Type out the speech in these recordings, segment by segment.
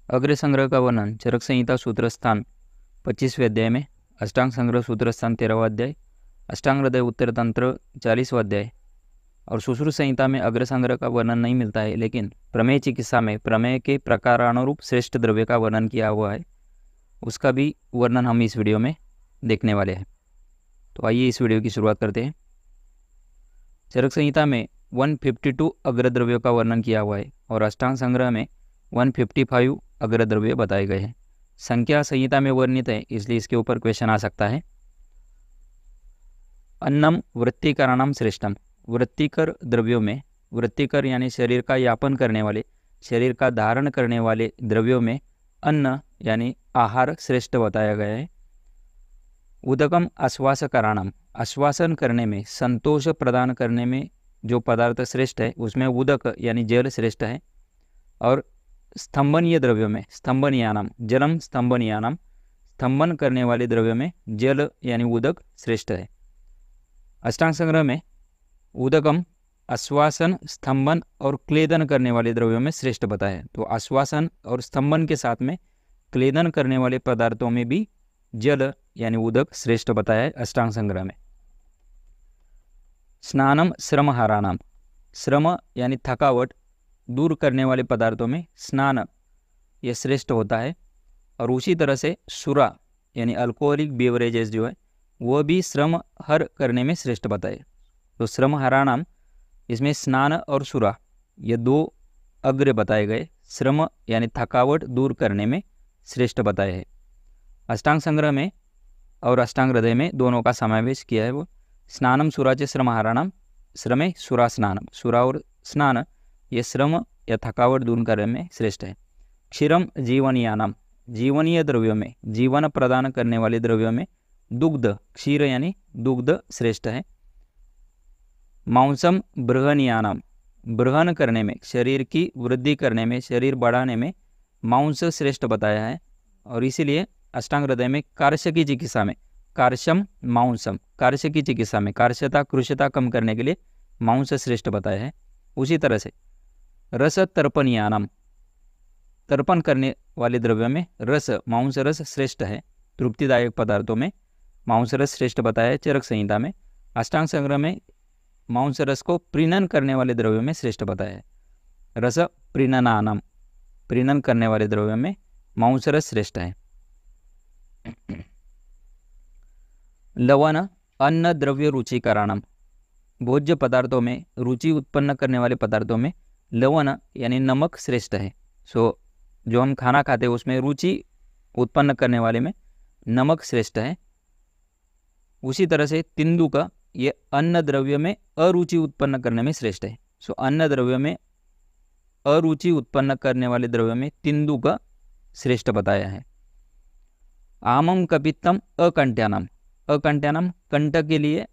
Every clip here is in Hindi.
अग्र संग्रह का वर्णन चरक संहिता सूत्र स्थान 25वें अध्याय में, अष्टांग संग्रह सूत्र स्थान 13वां अध्याय, अष्टांग हृदय उत्तर तंत्र 40वां अध्याय और सुश्रुत संहिता में अग्र संग्रह का वर्णन नहीं मिलता है, लेकिन प्रमेय चिकित्सा में प्रमेय के प्रकारानुरूप श्रेष्ठ द्रव्य का वर्णन किया हुआ है। उसका भी वर्णन हम इस वीडियो में देखने वाले हैं। तो आइए इस वीडियो की शुरुआत करते हैं। चरक संहिता में 152 अग्र द्रव्यों का वर्णन किया हुआ है और अष्टांग संग्रह में 155 अग्र द्रव्य बताए गए हैं। संख्या संहिता में वर्णित है, इसलिए इसके ऊपर क्वेश्चन आ सकता है। अन्नम वृत्तिकराणाम श्रेष्ठम, वृत्तिकर द्रव्यों में, वृत्तिकर यानी शरीर का यापन करने वाले, शरीर का धारण करने वाले द्रव्यों में अन्न यानी आहार श्रेष्ठ बताया गया है। उदकम आश्वासकराणाम, आश्वासन करने में, संतोष प्रदान करने में जो पदार्थ श्रेष्ठ है उसमें उदक यानी जल श्रेष्ठ है। और स्तंभनीय द्रव्यों में स्तंभनीयानाम, जलम स्तंभनीयानाम, स्तंभन करने वाले द्रव्यों में जल यानी उदक श्रेष्ठ है। अष्टांग संग्रह में उदकम आश्वासन, स्तंभन और क्लेदन करने वाले द्रव्यों में श्रेष्ठ बताया है। तो आश्वासन और स्तंभन के साथ में क्लेदन करने वाले पदार्थों में भी जल यानी उदक श्रेष्ठ बताया है अष्टांग संग्रह में। स्नानम श्रमहाराणाम, श्रम यानी थकावट दूर करने वाले पदार्थों में स्नान यह श्रेष्ठ होता है। और उसी तरह से सुरा यानी अल्कोहलिक बेवरेजेस जो है वह भी श्रम हर करने में श्रेष्ठ बताए। तो श्रम हराणाम, इसमें स्नान और सुरा ये दो अग्र बताए गए, श्रम यानी थकावट दूर करने में श्रेष्ठ बताए हैं। अष्टांग संग्रह में और अष्टांग हृदय में दोनों का समावेश किया है। वो स्नानम सुराचे श्रम हराणाम, श्रमे सुरा स्नानम, सुरा और स्नान ये श्रम या थकावट दूर करने में श्रेष्ठ है। क्षीरम जीवनीयानाम, जीवनीय द्रव्यों में, जीवन प्रदान करने वाले द्रव्यों में दुग्ध, क्षीर यानी दुग्ध श्रेष्ठ है। मांसम बृहणीयानाम, बृहण करने में, शरीर की वृद्धि करने में, शरीर बढ़ाने में मांस श्रेष्ठ बताया है। और इसीलिए अष्टांग हृदय में कार्श्य की चिकित्सा में कार्श्यम मांसम, कार्श्य की चिकित्सा में कार्श्यता कृशता कम करने के लिए मांस श्रेष्ठ बताया है। उसी तरह से रस तर्पणीयानाम, तर्पण करने वाले द्रव्यों में रस, मांस रस श्रेष्ठ है। तृप्तिदायक पदार्थों में मांस रस श्रेष्ठ बताया है चरक संहिता में। अष्टांग संग्रह में मांस रस को प्रीणन करने वाले द्रव्यों में श्रेष्ठ बताया है। रस प्रीणनानाम, प्रीणन करने वाले द्रव्यों में मांस रस श्रेष्ठ है। लवण अन्न द्रव्य रुचिकराणाम, भोज्य पदार्थों में रुचि उत्पन्न करने वाले पदार्थों में लवण यानी नमक श्रेष्ठ है। सो जो हम खाना खाते हैं उसमें रुचि उत्पन्न करने वाले में नमक श्रेष्ठ है। उसी तरह से तिंदुक ये अन्न द्रव्य में अरुचि उत्पन्न करने में श्रेष्ठ है। सो अन्न द्रव्य में अरुचि उत्पन्न करने वाले द्रव्य में तिंदुक श्रेष्ठ बताया है। आमम कपित्तम अकंट्यानाम, अकंट्यानाम कंठ के लिए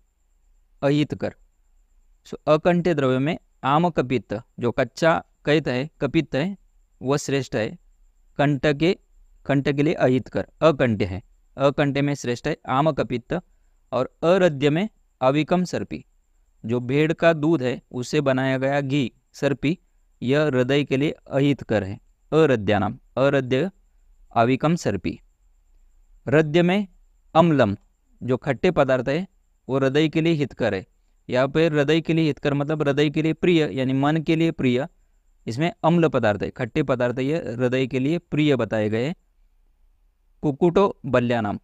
अहितकर। सो अकंठ्य द्रव्य में आम कपित्त, जो कच्चा कैत है, कपित्त है, वह श्रेष्ठ है। कंठ के लिए अहितकर अकंठ्य है, अकंठ्य में श्रेष्ठ है आम कपित्त। और अरद्य में अविकम सर्पी, जो भेड़ का दूध है उससे बनाया गया घी सर्पी, यह हृदय के लिए अहितकर है। अरद्यानाम, अरद्य अविकम सर्पी। हृदय में अम्लम, जो खट्टे पदार्थ है वो हृदय के लिए हितकर है। यहाँ पे हृदय के लिए हितकर मतलब हृदय के लिए प्रिय यानी मन के लिए प्रिय। इसमें अम्ल पदार्थ है, खट्टे पदार्थ है, ये हृदय के लिए प्रिय बताए गए। कुकुटो बल्यानाम,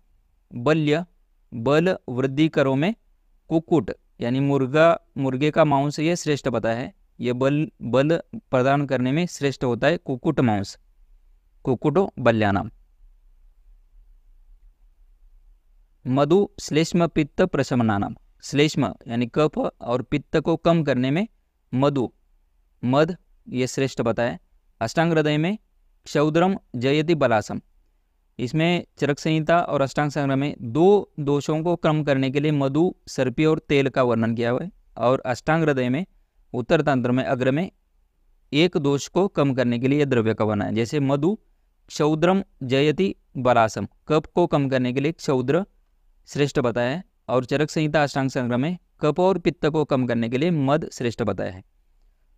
बल्य बल वृद्धि करो में कुकुट यानी मुर्गे का मांस ये श्रेष्ठ बताया है। ये बल प्रदान करने में श्रेष्ठ होता है कुकुट मांस, कुकुटो बल्यानाम। मधु श्लेष्म पित्त प्रशमनानाम, श्लेष्म यानी कफ और पित्त को कम करने में मध ये श्रेष्ठ बताया। अष्टांग हृदय में क्षौद्रम जयति बलासम, इसमें चरक संहिता और अष्टांग संग्रह में दो दोषों को कम करने के लिए मधु, सर्पी और तेल का वर्णन किया हुआ है। और अष्टांग हृदय में उत्तर तंत्र में अग्र में एक दोष को कम करने के लिए यह द्रव्य का वर्णन है। जैसे मधु क्षौद्रम जयति बलासम, कफ को कम करने के लिए क्षौद्र श्रेष्ठ बताया है। और चरक संहिता अष्टांग संग्रह में कफ और पित्त को कम करने के लिए मद श्रेष्ठ बताया है।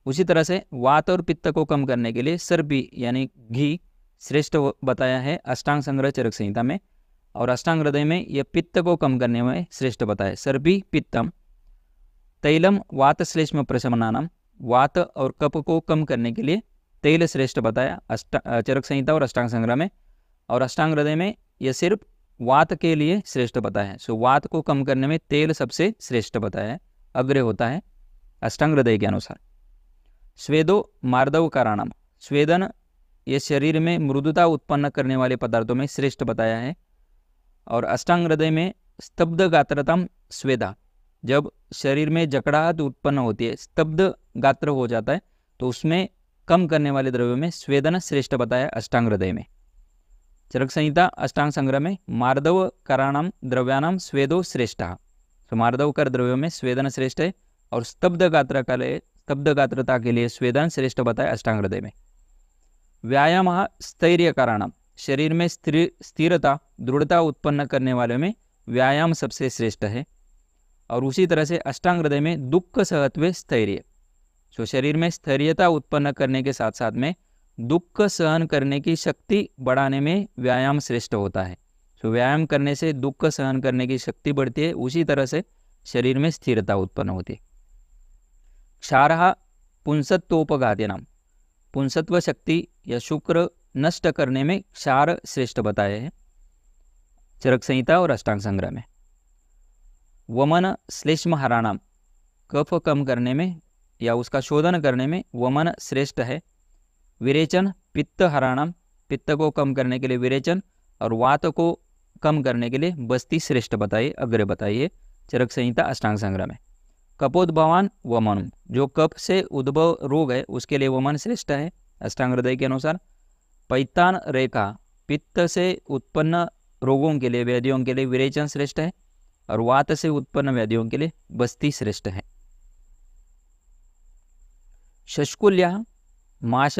उसी तरह से वात और पित्त को कम करने के लिए सर्पी यानी घी श्रेष्ठ बताया है अष्टांग संग्रह चरक संहिता में, और अष्टांग हृदय में यह पित्त को कम करने में श्रेष्ठ बताया। सर्पी पित्तम तैलम वात श्लेष्म प्रशमनानाम, वात और कफ को कम करने के लिए तेल श्रेष्ठ बताया चरक संहिता और अष्टांग संग्रह में, और अष्टांग हृदय में यह सिर्फ वात के लिए श्रेष्ठ बताया है। सो वात को कम करने में तेल सबसे श्रेष्ठ बताया है, अग्र होता है अष्टांग हृदय के अनुसार। स्वेदो मार्दव काराणाम, स्वेदन ये शरीर में मृदुता उत्पन्न करने वाले पदार्थों में श्रेष्ठ बताया है। और अष्टांग हृदय में स्तब्ध गात्रतम स्वेदा, जब शरीर में जकड़ाहट उत्पन्न होती है, स्तब्ध गात्र हो जाता है, तो उसमें कम करने वाले द्रव्यों में स्वेदन श्रेष्ठ बताया अष्टांग हृदय में। चरक संहिता अष्टांग संग्रह में मार्दव कराणाम द्रव्यानाम स्वेदो श्रेष्ठ, तो मार्दव कर द्रव्यों में स्वेदन श्रेष्ठ है, और स्तब्ध गात्रता के लिए स्वेदन श्रेष्ठ बताया अष्टांग हृदय में। व्यायाम स्थैर्य काराणाम, शरीर में स्थिरता दृढ़ता उत्पन्न करने वाले में व्यायाम सबसे श्रेष्ठ है। और उसी तरह से अष्टांग हृदय में दुख सहत्व स्थैर्य, तो शरीर में स्थैर्यता उत्पन्न करने के साथ साथ में दुख सहन करने की शक्ति बढ़ाने में व्यायाम श्रेष्ठ होता है। तो व्यायाम करने से दुख सहन करने की शक्ति बढ़ती है, उसी तरह से शरीर में स्थिरता उत्पन्न होती है। क्षारः पुंसत्वोपघात्यनाम, पुंसत्व शक्ति या शुक्र नष्ट करने में क्षार श्रेष्ठ बताए हैं चरक संहिता और अष्टांग संग्रह में। वमन श्लेष्म हराणाम, कफ कम करने में या उसका शोधन करने में वमन श्रेष्ठ है। विरेचन पित्त हराणाम, पित्त को कम करने के लिए विरेचन, और वात को कम करने के लिए बस्ती श्रेष्ठ बताइए, अग्र बताइए चरक संहिता अष्टांग संग्रह में। कपोद्भवान वमन, जो कफ से उद्भव रोग है उसके लिए वमन श्रेष्ठ है अष्टांग हृदय के अनुसार। पैतान रेखा, पित्त से उत्पन्न रोगों के लिए व्याधियों के लिए विरेचन श्रेष्ठ है, और वात से उत्पन्न व्याधियों के लिए बस्ती श्रेष्ठ है। शष्कुल्य माश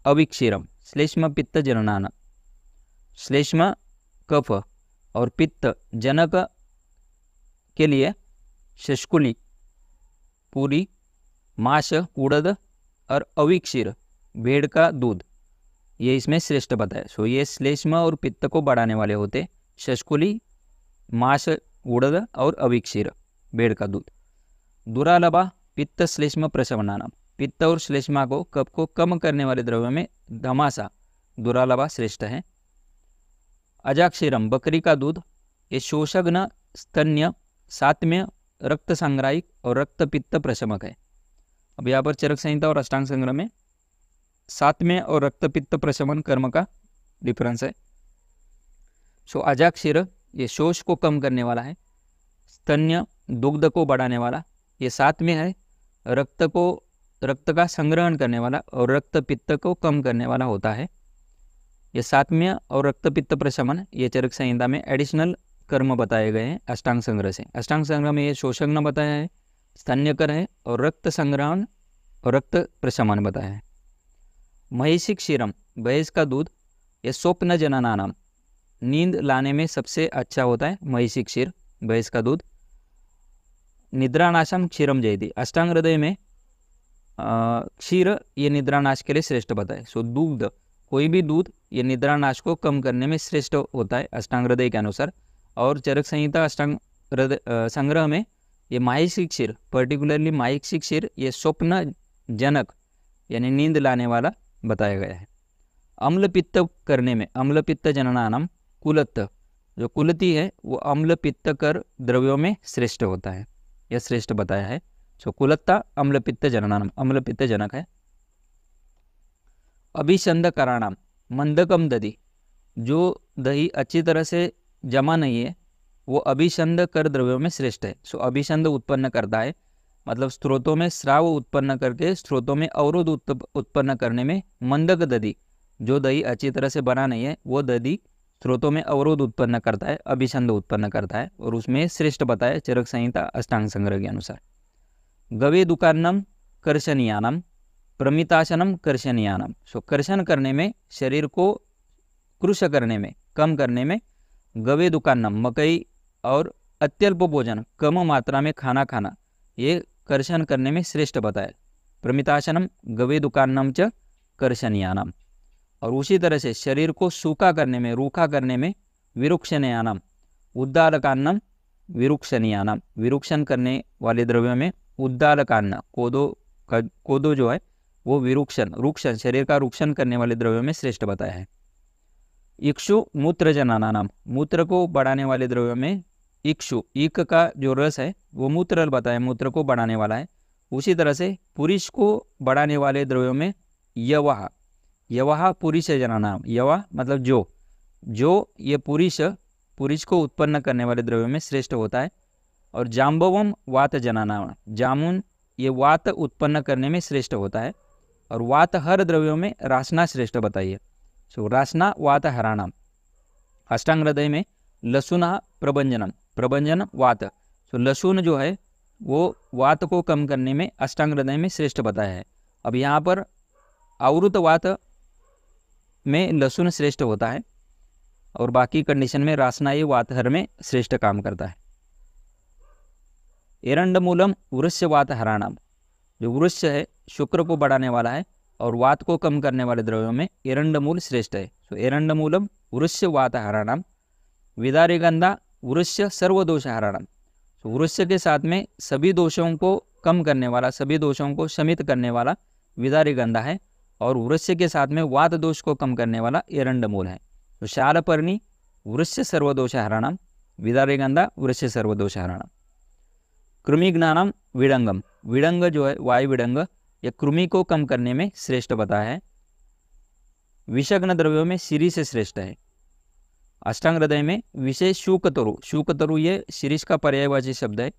अविक्षीरम श्लेष्म पित्त जननान, श्लेष्म कफ और पित्त जनक के लिए शष्कुली पूरी, माश उड़द, और अविक्षीर भेड़ का दूध, ये इसमें श्रेष्ठ बताया। सो ये श्लेष्म और पित्त को बढ़ाने वाले होते, शष्कुली, माश उड़द और अविक्षीर भेड़ का दूध। दुरालभा पित्त श्लेष्म प्रशमनानाम, पित्त और श्लेष्मा को कफ को कम करने वाले द्रव्यों में धमासा दुरालभा श्रेष्ठ है। अजाक्षीरम बकरी का दूध, ये शोषग्न स्तन्य सात्म्य रक्त संग्राहिक और रक्त पित्त प्रशमक है। अब यहाँ पर चरक संहिता और अष्टांग संग्रह में सात्म्य और रक्त पित्त प्रशमन कर्म का डिफरेंस है। सो अजाक्षीर ये शोष को कम करने वाला है, स्तन्य दुग्ध को बढ़ाने वाला ये सात्म्य है, रक्त का संग्रहण करने वाला और रक्त पित्त को कम करने वाला होता है। ये सात्म्य और रक्त पित्त प्रशमन ये चरक संहिता में एडिशनल कर्म बताए गए हैं अष्टांग संग्रह से। अष्टांग संग्रह में ये शोषग्न बताया है, स्तन्यकर है, और रक्त संग्रहण और रक्त प्रशमन बताया है। महिषी क्षीरम भैंस का दूध, ये स्वप्न जननानाम नींद लाने में सबसे अच्छा होता है महिषी क्षीर भैंस का दूध। निद्रानाशम क्षीरम जयति, अष्टांग हृदय में क्षीर ये निद्रानाश के लिए श्रेष्ठ बताए। सो दूध, कोई भी दूध ये निद्रानाश को कम करने में श्रेष्ठ होता है अष्टांग हृदय के अनुसार। और चरक संहिता अष्टांग संग्रह में ये माहिषी क्षीर, पर्टिकुलरली माहिषी क्षीर ये स्वप्न जनक यानी नींद लाने वाला बताया गया है। अम्ल पित्त करने में अम्ल पित्त जननानाम कुलत्त, जो कुलती है वो अम्ल पित्त कर द्रव्यों में श्रेष्ठ होता है, यह श्रेष्ठ बताया है। सो कुलत्ता अम्ल पित्त जननानाम अम्ल पित्त जनक है। अभिषंद कराणाम मंदकम दधि, जो दही अच्छी तरह से जमा नहीं है वो अभिषंद कर द्रव्यों में श्रेष्ठ है। सो अभिषंद उत्पन्न करता है, मतलब स्रोतों में स्राव उत्पन्न करके स्रोतों में अवरोध उत्पन्न करने में मंदक दधि, जो दही अच्छी तरह से बना नहीं है वो दधि स्रोतों में अवरोध उत्पन्न करता है, अभिषंद उत्पन्न करता है, और उसमें श्रेष्ठ बताया चरक संहिता अष्टांग संग्रह के अनुसार। गवे दुकान्नम कर्षणीयानम प्रमिताशनम कर्षणीयानम, सो कर्षण करने में शरीर को कृश करने में कम करने में गवे दुकान्नम मकई और अत्यल्प भोजन कम मात्रा में खाना खाना ये कर्षण करने में श्रेष्ठ बताया। प्रमिताशनम गवे दुकान्नम च कर्षणीयानम। और उसी तरह से शरीर को सूखा करने में, रूखा करने में विरुक्षणीयानाम, उद्दालकान्नम विरुक्षणीयानाम, विरुक्षण करने वाले द्रव्यों में उद्दालकान्न, कोदो जो है वो रूक्षण शरीर का रूक्षण करने वाले द्रव्यों में श्रेष्ठ बताया है। इक्षु मूत्रजननानाम, मूत्र को बढ़ाने वाले द्रव्यों में इक्षु, ईक का जो रस है वो मूत्र बताया, मूत्र को बढ़ाने वाला है। उसी तरह से पुरुष को बढ़ाने वाले द्रव्यों में यवह, यवह पुरुष जनानाम, यवह मतलब जो ये पुरुष को उत्पन्न करने वाले द्रव्यों में श्रेष्ठ होता है। और जाम्बवम वात जनानाम, जामुन ये वात उत्पन्न करने में श्रेष्ठ होता है। और वात हर द्रव्यों में रासना श्रेष्ठ बताइए। सो रासना वात हराणाम। अष्टांग हृदय में लसुना प्रभंजनम, प्रभंजन वात, सो लहसुन जो है वो वात को कम करने में अष्टांग हृदय में श्रेष्ठ बताया है। अब यहाँ पर आवृत वात में लहसुन श्रेष्ठ होता है और बाकी कंडीशन में रासनाई वातहर में श्रेष्ठ काम करता है। एरंडमूलम वृश्य वात हराणाम, जो वृश्य है शुक्र को बढ़ाने वाला है और वात को कम करने वाले द्रव्यों में एरंडमूल श्रेष्ठ है। तो एरंडमूलम वृश्य वात हराणाम। विदारिगंधा वृश्य सर्वदोष हराणाम, तो वृश्य के साथ में सभी दोषों को कम करने वाला, सभी दोषों को शमित करने वाला विदारिगंधा है। और वृश्य के साथ में वात दोष को कम करने वाला एरंडमूल है। तो शालपर्णी वृश्य सर्वदोष हराणाम, विदारिगंधा वृश्य सर्वदोष हराणाम। कृमिघ्नानाम विडंगम, विडंग जो है वायु विडंग, यह कृमि को कम करने में श्रेष्ठ बताया है। विषग्न द्रव्यों में शिरी से श्रेष्ठ है। अष्टांग हृदय में विशेष शुकतरु, शुकतरु ये शिरीष का पर्यायवाची शब्द है,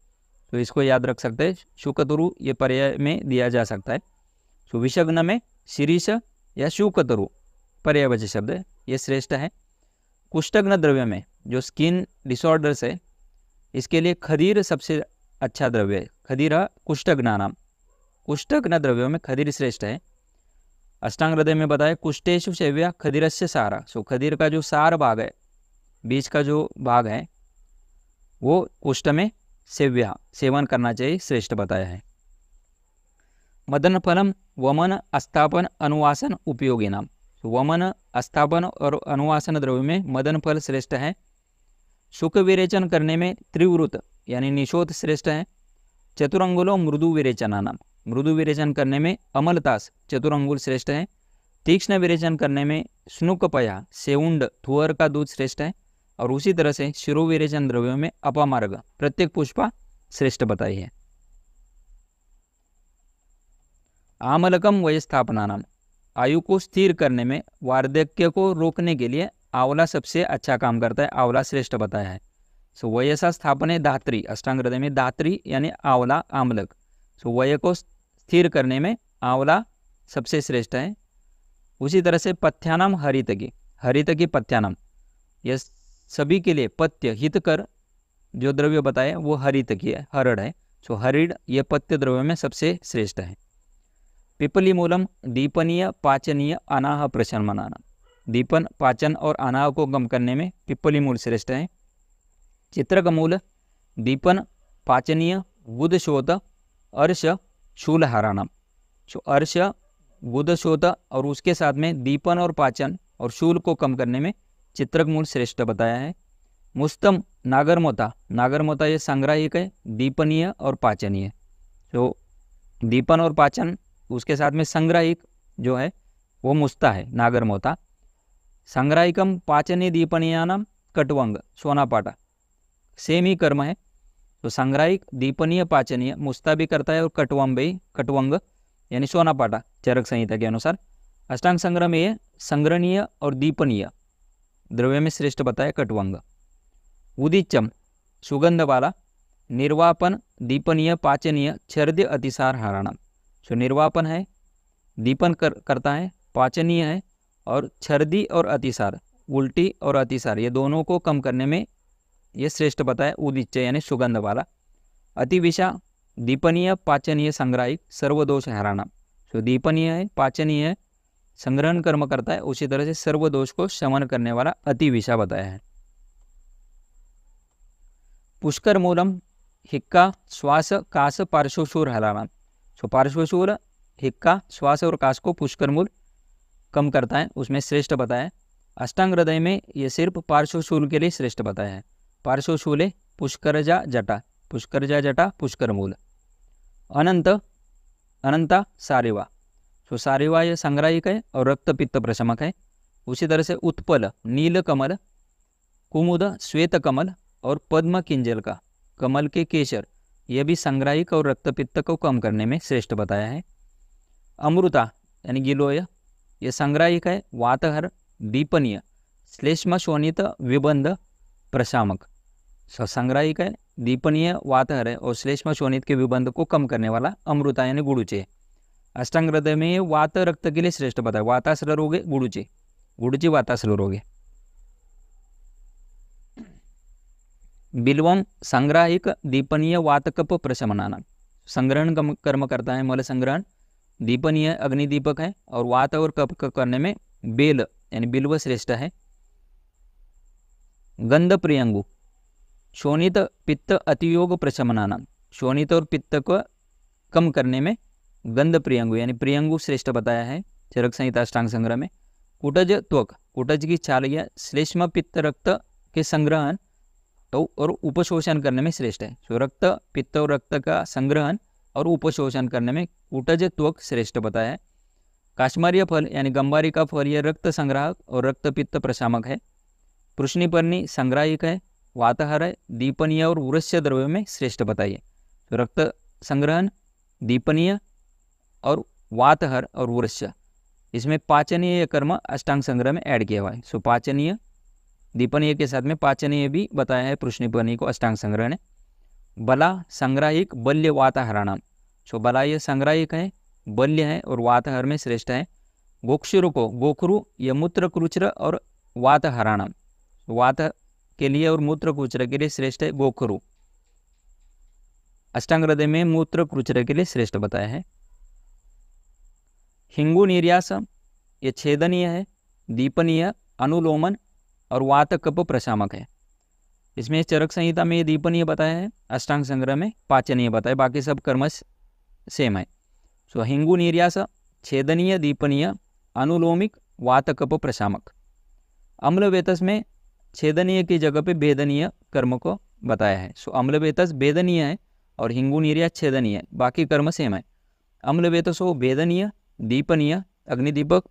तो इसको याद रख सकते हैं। शुकतरु ये पर्याय में दिया जा सकता है। तो विषग्न में शिरीष या शुकतरु पर्यायवाची शब्द है, ये श्रेष्ठ है। कुष्ठग्न द्रव्य में जो स्किन डिसऑर्डर्स है इसके लिए खदीर सबसे अच्छा द्रव्य है। खदीर कुष्ठग्नानाम, कुष्ठग्न द्रव्यों में खदीर श्रेष्ठ है। अष्टांग हृदय में बताया कुष्ठेषु सेव्या खदीरस्य सारा, सो खदीर का जो सार भाग है, बीज का जो भाग है वो कुष्ठ में सेव्या सेवन करना चाहिए, श्रेष्ठ बताया है। मदन फलम वमन अस्थापन अनुवासन उपयोगी नाम, वमन अस्थापन और अनुवासन द्रव्य में मदन फल श्रेष्ठ है। शुक विरेचन करने में त्रिवृत यानी निशोत श्रेष्ठ है। चतुरंगुलो मृदु विरेचना नाम, मृदु विरेचन करने में अमलतास चतुरंगुल श्रेष्ठ है। तीक्ष्ण विरेचन करने में स्नुकपया सेउंड थुअर का दूध श्रेष्ठ है। और उसी तरह से शिरो विरेचन द्रव्यों में अपामार्ग प्रत्येक पुष्पा श्रेष्ठ बताई है। आमलकम वयस्थापना नाम, आयु को स्थिर करने में वार्धक्य को रोकने के लिए आंवला सबसे अच्छा काम करता है, आंवला श्रेष्ठ बताया है। सो वयसा स्थापने धात्री, अष्टांग हृदय में धात्री यानी आंवला आमलक, सो वय को स्थिर करने में आंवला सबसे श्रेष्ठ है। उसी तरह से पथ्यानाम हरितकी, हरितकी पथ्यानाम, यह सभी के लिए पथ्य हितकर जो द्रव्य बताए वो हरितकी है, हरड़ है। सो हरिड़ ये पथ्य द्रव्य में सबसे श्रेष्ठ है। पिपली मूलम दीपनीय पाचनीय अनाह प्रशमनाना, दीपन पाचन और अनाह को कम करने में पिपली मूल श्रेष्ठ है। चित्रक मूल दीपन पाचनीय बुधशोत अर्श शूलहाराणाम, जो अर्श बुधशोत और उसके साथ में दीपन और पाचन और शूल को कम करने में चित्रक मूल श्रेष्ठ बताया है। मुस्तम नागरमोता, नागरमोता ये संग्राहिक है, दीपनीय और पाचनीय। तो दीपन और पाचन उसके साथ में संग्राहिक जो है वो मुस्ता है नागरमोता। संग्राहिकम पाचनीय दीपनीयानाम कटवंग सोनापाटा, सेम ही कर्म है। तो संग्राहिक दीपनीय पाचनीय मुस्ता भी करता है और कटवंग भी, कटवंग यानी सोनापाटा चरक संहिता के अनुसार। अष्टांग संग्रह में ये संग्रहणीय और दीपनीय द्रव्य में श्रेष्ठ बताया कटवंग। उदिचम सुगंध वाला, निर्वापन दीपनीय पाचनीय छर्द्य अतिसार हाराणाम, जो निर्वापन है दीपन करता है, पाचनीय है और छर्दी और अतिसार उल्टी और अतिसार ये दोनों को कम करने में ये श्रेष्ठ बताया उदिच्च यानी सुगंध वाला। अतिविषा दीपनीय पाचनीय संग्राहिक सर्वदोष हराणाम, जो दीपनीय है पाचनीय है संग्रहण कर्म करता है, उसी तरह से सर्वदोष को शमन करने वाला अतिविषा बताया है। पुष्कर मूलम हिक्का श्वास कास पार्श्वशूर हराणाम, सो पार्श्वशूर हिक्का श्वास और कास को पुष्कर मूल कम करता है उसमें श्रेष्ठ बताया है। अष्टांग हृदय में ये सिर्फ पार्श्वशूल के लिए श्रेष्ठ बताया है। पार्श्वशूले पुष्करजा जटा, पुष्करजा जटा पुष्कर मूल। अनंत, अनंता सारिवा, तो सारिवा ये संग्राहिक है और रक्त पित्त प्रशमक है। उसी तरह से उत्पल, नील कमल, कुमुद श्वेत कमल और पद्म किंजल का कमल के केसर, यह भी संग्राहिक और रक्त पित्त को कम करने में श्रेष्ठ बताया है। अमृता यानी गिलोय, ये संग्राहिक है, वातहर, दीपनीय, श्लेष्म शोणित विबंध प्रशामक। संग्राहिक है, दीपनीय, वातहर है और श्लेष्म शोणित के विबंध को कम करने वाला अमृता यानी गुड़ुचे। अष्टांग हृदय में वात रक्त के लिए श्रेष्ठ बताया। वाताश्र रोग है गुड़ुचे, गुड़ुचे वाताश्र रोग है। बिल्वम संग्राहिक, दीपनीय, वातकप प्रशमनाना, संग्रहण कर्म करता है, मल संग्रहण, दीपनीय अग्निदीपक है और वात और कप करने में बेल यानी बिल्व श्रेष्ठ है। गंध प्रियंगु, शोणित पित्त अतियोग प्रशमनाना, शोणित और पित्त को कम करने में गंध प्रियंगु यानी प्रियंगु श्रेष्ठ बताया है चरक संहिता अष्टांग संग्रह में। कुटज त्वक, कुटज की छाल या श्लेष्म पित्त रक्त के संग्रहण तो और उपशोषण करने में श्रेष्ठ है। तो रक्त, पित्त और रक्त का संग्रहण और उपशोषण करने में कुटज त्वक श्रेष्ठ बताया है। काश्मीरीय फल यानी गंबारी का फल यह रक्त संग्राहक और रक्त पित्त प्रशामक है। पुष्णिपर्णी संग्राहिक है, वातहर है, दीपनीय और वृश्य द्रव्य में श्रेष्ठ बताइए। तो रक्त संग्रहण, दीपनीय और वातहर और वृश्य, इसमें पाचनीय कर्म अष्टांग संग्रह में ऐड किया हुआ है। सो पाचनीय, दीपनीय के साथ में पाचनीय भी बताया है पुष्णिपर्णी को अष्टांग संग्रह ने। बला संग्राहिक, बल्य वाताहराणाम, सो बला ये संग्राहिक है, बल्य है और वातहर में श्रेष्ठ है। गोक्षुरु को गोखरु या मूत्र क्रुचर और वातहराणाम, वात के लिए और मूत्र क्रुचर के लिए श्रेष्ठ है गोखरु। अष्टांग हृदय में मूत्र क्रुचर के लिए श्रेष्ठ बताया है। हिंगु निर्यास, ये छेदनीय है, दीपनीय, अनुलोमन और वात कप प्रशामक है। इसमें चरक संहिता में ये दीपनीय बताया है, अष्टांग संग्रह में पाचनीय बताया, बाकी सब कर्म सेम है। सो हिंगु निर्यास, छेदनीय, दीपनीय, अनुलोमिक, वात कप प्रशामक। अम्लवेतस में छेदनीय की जगह पे भेदनीय कर्म को बताया है। सो अम्लवेतस भेदनीय है और हिंगु निर्यास छेदनीय है, बाकी कर्म सेम है। अम्लवेतसो भेदनीय, दीपनीय, अग्निदीपक,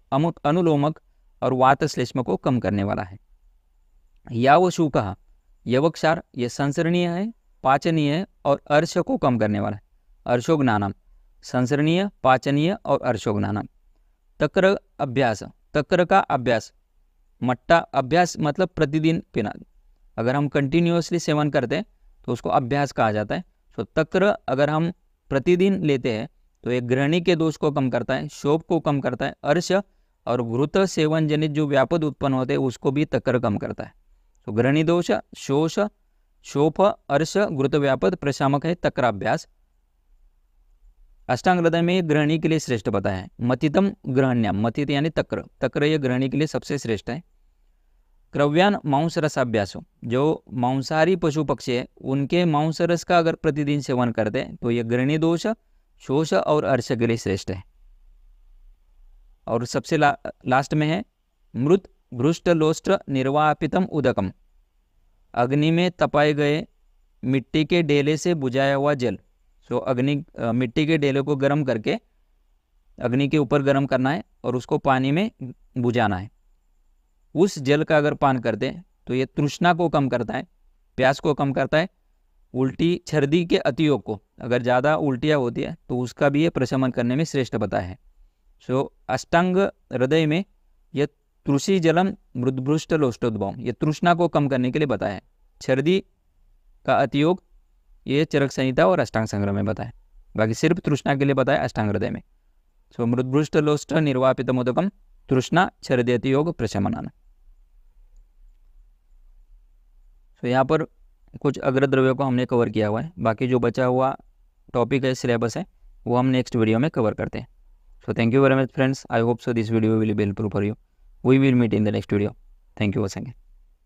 अनुलोमक और वात श्लेष्म को कम करने वाला है। यावशूकः, यवक्षार, ये संसरणीय है, पाचनीय है और अर्श को कम करने वाला है। अर्शोज्ञानम, संसरणीय, पाचनीय और अर्शोज्ञानम। तक्र अभ्यास, तक्र का अभ्यास, मट्टा अभ्यास मतलब प्रतिदिन पीना, अगर हम कंटिन्यूअसली सेवन करते हैं तो उसको अभ्यास कहा जाता है। तो तक्र अगर हम प्रतिदिन लेते हैं तो एक ग्रहणी के दोष को कम करता है, शोभ को कम करता है। अर्श और घृत सेवन जनित जो व्यापद उत्पन्न होते हैं उसको भी तक्र कम करता है। तो ग्रहणी दोष, शोष, शोफ, अर्श, घृत व्यापद प्रशामक है तक्राभ्यास। अष्टांग हृदय में ग्रहणी के लिए श्रेष्ठ बताया है। मतितम ग्रहण्याम, मतित यानी तक्र, तक्र ये ग्रहणी के लिए सबसे श्रेष्ठ है। क्रव्यान मांस रसाभ्यासो, जो मांसाहारी पशु पक्षी है उनके मांस रस का अगर प्रतिदिन सेवन करते हैं तो ये ग्रहणी दोष, शोष और अर्श के लिए श्रेष्ठ है। और सबसे लास्ट में है मृत भ्रुष्ट लोष्ट निर्वापितम उदकम, अग्नि में तपाए गए मिट्टी के डेले से बुझाया हुआ जल। सो मिट्टी के डेले को गर्म करके अग्नि के ऊपर गर्म करना है और उसको पानी में बुझाना है। उस जल का अगर पान करते हैं तो ये तृष्णा को कम करता है, प्यास को कम करता है। उल्टी छर्दी के अतियोग को, अगर ज़्यादा उल्टियाँ होती है तो उसका भी ये प्रशमन करने में श्रेष्ठ बताया है। सो अष्टांग हृदय में यह तृषि जलम मृदभ्रुष्ट लोष्टोद्भवम, ये तृष्णा को कम करने के लिए बताया है। छर्दी का अतियोग ये चरक संहिता और अष्टांग संग्रह में बताया, बाकी सिर्फ तृष्णा के लिए बताया अष्टांग हृदय में। सो मृदभ्रुष्ट लोष्ट निर्वापित मोदकम, तृष्णा, छर्दी अतियोग, प्रशमनाना। सो यहाँ पर कुछ अग्रद्रव्यों को हमने कवर किया हुआ है, बाकी जो बचा हुआ टॉपिक है, सिलेबस है, वो हम नेक्स्ट वीडियो में कवर करते हैं। So thank you very much friends. I hope so this video will be helpful for you. We will meet in the next video. Thank you once again.